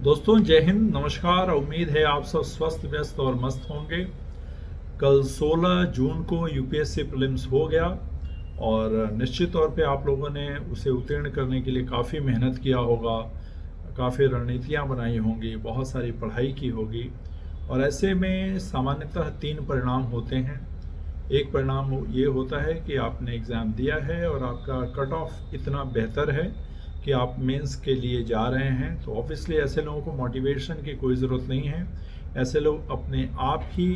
दोस्तों जय हिंद, नमस्कार। उम्मीद है आप सब स्वस्थ व्यस्त और मस्त होंगे। कल 16 जून को यूपीएससी प्रीलिम्स हो गया और निश्चित तौर पे आप लोगों ने उसे उत्तीर्ण करने के लिए काफ़ी मेहनत किया होगा, काफ़ी रणनीतियाँ बनाई होंगी, बहुत सारी पढ़ाई की होगी। और ऐसे में सामान्यतः 3 परिणाम होते हैं। एक परिणाम ये होता है कि आपने एग्ज़ाम दिया है और आपका कट ऑफ इतना बेहतर है कि आप मेंस के लिए जा रहे हैं। तो ऑब्वियसली ऐसे लोगों को मोटिवेशन की कोई ज़रूरत नहीं है। ऐसे लोग अपने आप ही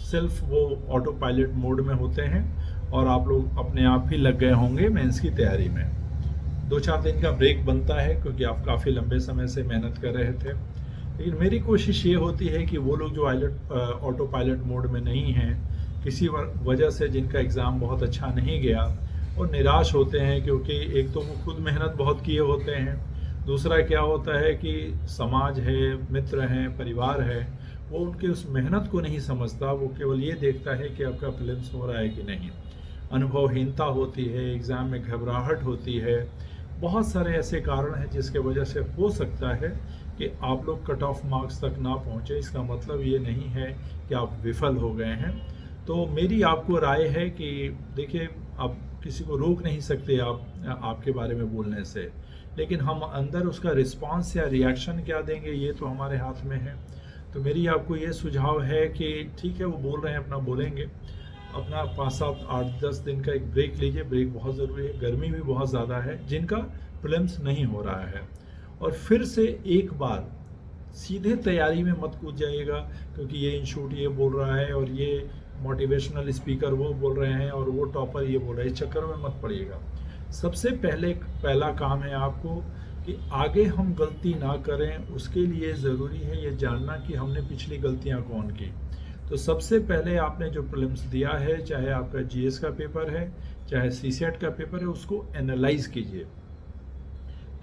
सेल्फ वो ऑटो पायलट मोड में होते हैं और आप लोग अपने आप ही लग गए होंगे मेंस की तैयारी में। 2-4 दिन का ब्रेक बनता है क्योंकि आप काफ़ी लंबे समय से मेहनत कर रहे थे। लेकिन मेरी कोशिश ये होती है कि वो लोग जो ऑटो पायलट मोड में नहीं हैं, किसी वजह से जिनका एग्ज़ाम बहुत अच्छा नहीं गया, और निराश होते हैं क्योंकि एक तो वो खुद मेहनत बहुत किए होते हैं, दूसरा क्या होता है कि समाज है, मित्र हैं, परिवार है, वो उनके उस मेहनत को नहीं समझता। वो केवल ये देखता है कि आपका प्रीलिम्स हो रहा है कि नहीं। अनुभवहीनता होती है, एग्ज़ाम में घबराहट होती है, बहुत सारे ऐसे कारण हैं जिसके वजह से हो सकता है कि आप लोग कट ऑफ मार्क्स तक ना पहुँचे। इसका मतलब ये नहीं है कि आप विफल हो गए हैं। तो मेरी आपको राय है कि देखिए, आप किसी को रोक नहीं सकते आपके बारे में बोलने से, लेकिन हम अंदर उसका रिस्पांस या रिएक्शन क्या देंगे ये तो हमारे हाथ में है। तो मेरी आपको ये सुझाव है कि ठीक है, वो बोल रहे हैं, अपना बोलेंगे, अपना 5-7-8-10 दिन का एक ब्रेक लीजिए। ब्रेक बहुत ज़रूरी है, गर्मी भी बहुत ज़्यादा है जिनका प्रीलिम्स नहीं हो रहा है। और फिर से एक बार सीधे तैयारी में मत कूद जाइएगा, क्योंकि ये इंस्टीट्यूट ये बोल रहा है और ये मोटिवेशनल स्पीकर वो बोल रहे हैं और वो टॉपर ये बोल रहे हैं, इस चक्कर में मत पड़िएगा। सबसे पहला काम है आपको कि आगे हम गलती ना करें। उसके लिए ज़रूरी है ये जानना कि हमने पिछली गलतियां कौन की। तो सबसे पहले आपने जो प्रीलिम्स दिया है, चाहे आपका जीएस का पेपर है, चाहे सीसेट का पेपर है, उसको एनालाइज कीजिए।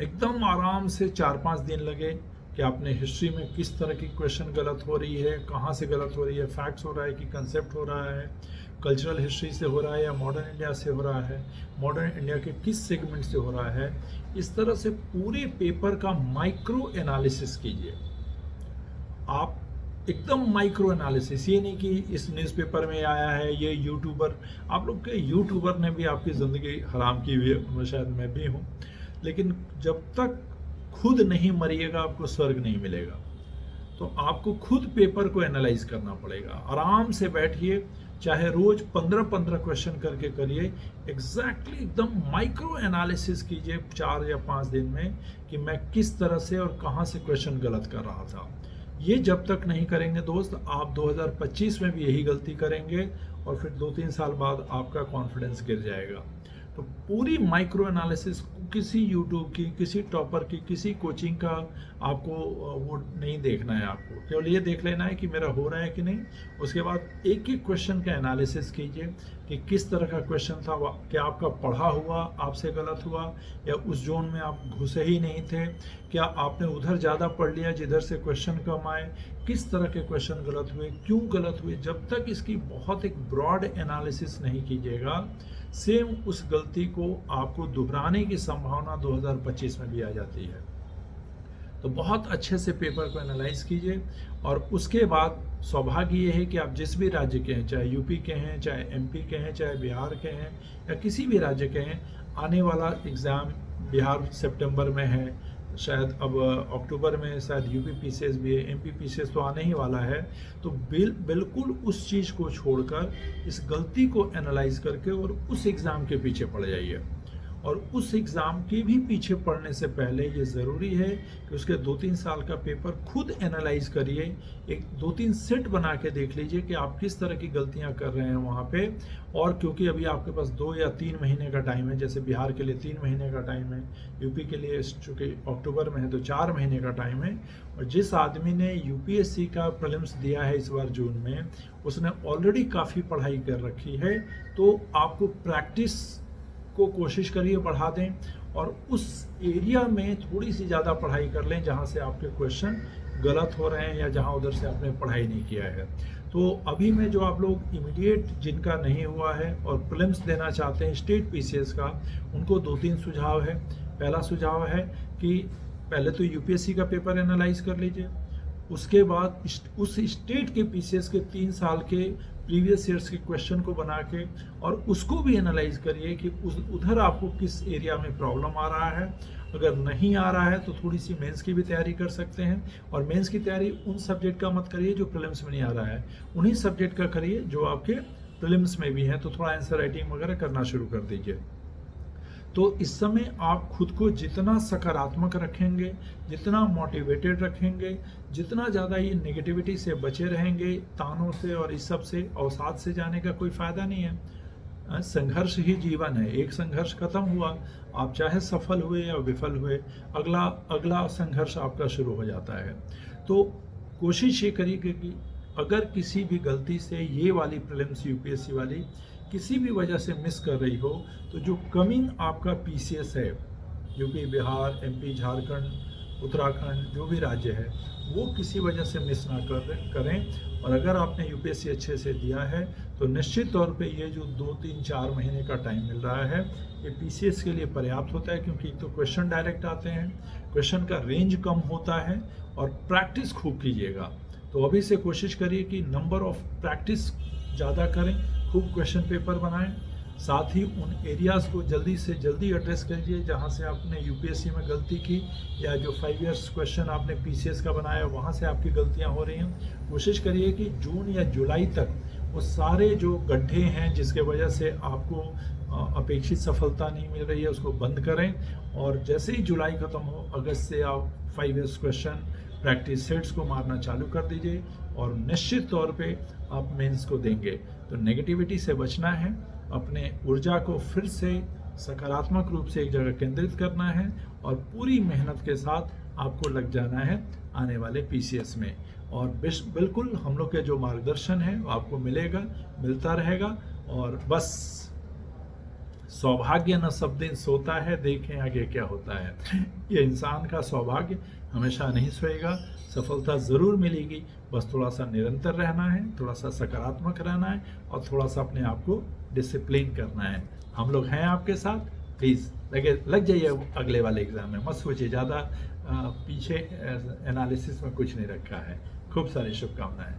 एकदम आराम से 4-5 दिन लगे कि आपने हिस्ट्री में किस तरह की क्वेश्चन गलत हो रही है, कहाँ से गलत हो रही है, फैक्ट्स हो रहा है कि कंसेप्ट हो रहा है, कल्चरल हिस्ट्री से हो रहा है या मॉडर्न इंडिया से हो रहा है, मॉडर्न इंडिया के किस सेगमेंट से हो रहा है। इस तरह से पूरे पेपर का माइक्रो एनालिसिस कीजिए। आप एकदम माइक्रो एनालिसिस, ये नहीं कि इस न्यूज़पेपर में आया है, ये यूट्यूबर, आप लोग के यूट्यूबर ने भी आपकी ज़िंदगी हराम की हुई है, शायद मैं भी हूँ। लेकिन जब तक खुद नहीं मरिएगा आपको स्वर्ग नहीं मिलेगा। तो आपको खुद पेपर को एनालाइज करना पड़ेगा। आराम से बैठिए, चाहे रोज 15-15 क्वेश्चन करके करिए। एग्जैक्टली एकदम माइक्रो एनालिसिस कीजिए 4 या 5 दिन में कि मैं किस तरह से और कहाँ से क्वेश्चन गलत कर रहा था। ये जब तक नहीं करेंगे दोस्त, आप 2025 में भी यही गलती करेंगे और फिर 2-3 साल बाद आपका कॉन्फिडेंस गिर जाएगा। तो पूरी माइक्रो एनालिसिस किसी यूट्यूब की, किसी टॉपर की, किसी कोचिंग का आपको वो नहीं देखना है। आपको केवल ये देख लेना है कि मेरा हो रहा है कि नहीं। उसके बाद एक एक क्वेश्चन का एनालिसिस कीजिए कि किस तरह का क्वेश्चन था, क्या आपका पढ़ा हुआ आपसे गलत हुआ, या उस जोन में आप घुसे ही नहीं थे, क्या आपने उधर ज़्यादा पढ़ लिया जिधर से क्वेश्चन कम आए, किस तरह के क्वेश्चन गलत हुए, क्यों गलत हुए। जब तक इसकी बहुत एक ब्रॉड एनालिसिस नहीं कीजिएगा, सेम उस गलती को आपको दोहराने की संभावना 2025 में भी आ जाती है। तो बहुत अच्छे से पेपर को एनालाइज कीजिए। और उसके बाद सौभाग्य ये है कि आप जिस भी राज्य के हैं, चाहे यूपी के हैं, चाहे एमपी के हैं, चाहे बिहार के हैं, या किसी भी राज्य के हैं, आने वाला एग्ज़ाम बिहार सितंबर में है, शायद अब अक्टूबर में शायद यूपी पीसीएस भी है, एमपी पीसीएस तो आने ही वाला है। तो बिल्कुल उस चीज़ को छोड़कर इस गलती को एनालाइज करके और उस एग्ज़ाम के पीछे पड़ जाइए। और उस एग्ज़ाम के भी पीछे पड़ने से पहले ये ज़रूरी है कि उसके 2-3 साल का पेपर खुद एनालाइज करिए। एक 2-3 सेट बना के देख लीजिए कि आप किस तरह की गलतियां कर रहे हैं वहाँ पे। और क्योंकि अभी आपके पास 2 या 3 महीने का टाइम है, जैसे बिहार के लिए 3 महीने का टाइम है, यूपी के लिए चूँकि अक्टूबर में है तो 4 महीने का टाइम है। और जिस आदमी ने यूपीएससी का प्रीलिम्स दिया है इस बार जून में, उसने ऑलरेडी काफ़ी पढ़ाई कर रखी है। तो आपको प्रैक्टिस को कोशिश करिए बढ़ा दें और उस एरिया में थोड़ी सी ज़्यादा पढ़ाई कर लें जहाँ से आपके क्वेश्चन गलत हो रहे हैं या जहाँ उधर से आपने पढ़ाई नहीं किया है। तो अभी में जो आप लोग इमीडिएट जिनका नहीं हुआ है और प्रीलिम्स देना चाहते हैं स्टेट पीसीएस का, उनको 2-3 सुझाव है। पहला सुझाव है कि पहले तो यूपीएससी का पेपर एनालाइज कर लीजिए, उसके बाद उस स्टेट के पीसीएस के 3 साल के प्रीवियस ईयर्स के क्वेश्चन को बना के और उसको भी एनालाइज करिए कि उधर आपको किस एरिया में प्रॉब्लम आ रहा है। अगर नहीं आ रहा है तो थोड़ी सी मेंस की भी तैयारी कर सकते हैं, और मेंस की तैयारी उन सब्जेक्ट का मत करिए जो प्रीलिम्स में नहीं आ रहा है, उन्हीं सब्जेक्ट का करिए जो आपके प्रीलिम्स में भी हैं, तो थोड़ा आंसर राइटिंग वगैरह करना शुरू कर दीजिए। तो इस समय आप खुद को जितना सकारात्मक रखेंगे, जितना मोटिवेटेड रखेंगे, जितना ज़्यादा ये नेगेटिविटी से बचे रहेंगे, तानों से और इस सब से, अवसाद से जाने का कोई फ़ायदा नहीं है। संघर्ष ही जीवन है, एक संघर्ष खत्म हुआ, आप चाहे सफल हुए या विफल हुए, अगला संघर्ष आपका शुरू हो जाता है। तो कोशिश ये करिए कि अगर किसी भी गलती से ये वाली प्रीलिम्स यूपीएससी वाली किसी भी वजह से मिस कर रही हो, तो जो कमिंग आपका पीसीएस है, यूपी, बिहार, एमपी, झारखंड, उत्तराखंड, जो भी राज्य है, वो किसी वजह से मिस ना करें। और अगर आपने यूपीएससी अच्छे से दिया है तो निश्चित तौर पे ये जो 2, 3, 4 महीने का टाइम मिल रहा है, ये पीसीएस के लिए पर्याप्त होता है, क्योंकि तो क्वेश्चन डायरेक्ट आते हैं, क्वेश्चन का रेंज कम होता है, और प्रैक्टिस खूब कीजिएगा। तो अभी से कोशिश करिए कि नंबर ऑफ प्रैक्टिस ज़्यादा करें, खूब क्वेश्चन पेपर बनाएं, साथ ही उन एरियाज़ को जल्दी से जल्दी एड्रेस कीजिए जहां से आपने यूपीएससी में गलती की, या जो 5 इयर्स क्वेश्चन आपने पीसीएस का बनाया वहां से आपकी गलतियां हो रही हैं। कोशिश करिए कि जून या जुलाई तक वो सारे जो गड्ढे हैं जिसके वजह से आपको अपेक्षित सफलता नहीं मिल रही है, उसको बंद करें, और जैसे ही जुलाई खत्म हो, अगस्त से आप 5 इयर्स क्वेश्चन प्रैक्टिस सेट्स को मारना चालू कर दीजिए, और निश्चित तौर पे आप मेंस को देंगे। तो नेगेटिविटी से बचना है, अपने ऊर्जा को फिर से सकारात्मक रूप से एक जगह केंद्रित करना है, और पूरी मेहनत के साथ आपको लग जाना है आने वाले पीसीएस में। और बिल्कुल हम लोग के जो मार्गदर्शन है वो आपको मिलता रहेगा। और बस सौभाग्य न सब दिन सोता है, देखें आगे क्या होता है। ये इंसान का सौभाग्य हमेशा नहीं सोएगा, सफलता ज़रूर मिलेगी, बस थोड़ा सा निरंतर रहना है, थोड़ा सा सकारात्मक रहना है, और थोड़ा सा अपने आप को डिसिप्लिन करना है। हम लोग हैं आपके साथ, प्लीज़ लग जाइए अगले वाले एग्ज़ाम में, मत सोचिए ज़्यादा, पीछे एनालिसिस में कुछ नहीं रखा है। खूब सारी शुभकामनाएं।